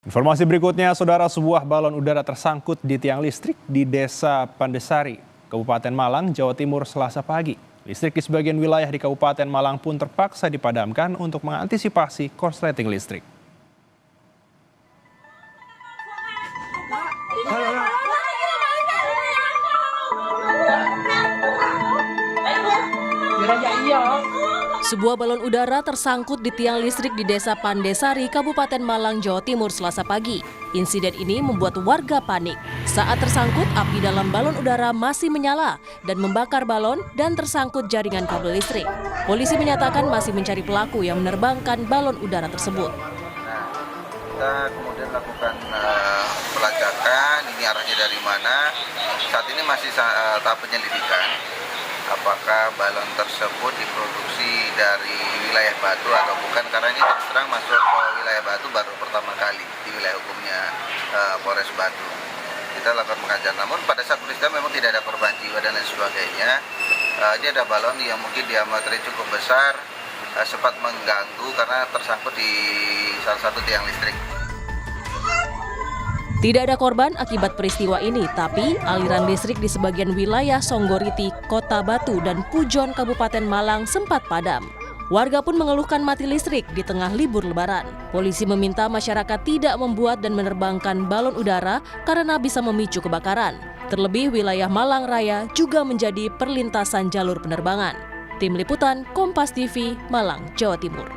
Informasi berikutnya, saudara, sebuah balon udara tersangkut di tiang listrik di Desa Pandesari, Kabupaten Malang, Jawa Timur, Selasa pagi. Listrik di sebagian wilayah di Kabupaten Malang pun terpaksa dipadamkan untuk mengantisipasi korsleting listrik. Sebuah balon udara tersangkut di tiang listrik di Desa Pandesari, Kabupaten Malang, Jawa Timur, Selasa pagi. Insiden ini membuat warga panik. Saat tersangkut, api dalam balon udara masih menyala dan membakar balon dan tersangkut jaringan kabel listrik. Polisi menyatakan masih mencari pelaku yang menerbangkan balon udara tersebut. Kita kemudian lakukan pelacakan, ini arahnya dari mana. Saat ini masih tahap penyelidikan. Apakah balon tersebut diproduksi dari wilayah Batu atau bukan, karena ini terus terang masuk ke wilayah Batu baru pertama kali di wilayah hukumnya Polres Batu. Kita lakukan pengajaran, namun pada saat peristiwa memang tidak ada korban jiwa dan lain sebagainya. Ini ada balon yang mungkin diameternya cukup besar, sempat mengganggu karena tersangkut di salah satu tiang listrik. Tidak ada korban akibat peristiwa ini, tapi aliran listrik di sebagian wilayah Songgoriti, Kota Batu, dan Pujon, Kabupaten Malang sempat padam. Warga pun mengeluhkan mati listrik di tengah libur Lebaran. Polisi meminta masyarakat tidak membuat dan menerbangkan balon udara karena bisa memicu kebakaran. Terlebih wilayah Malang Raya juga menjadi perlintasan jalur penerbangan. Tim Liputan Kompas TV, Malang, Jawa Timur.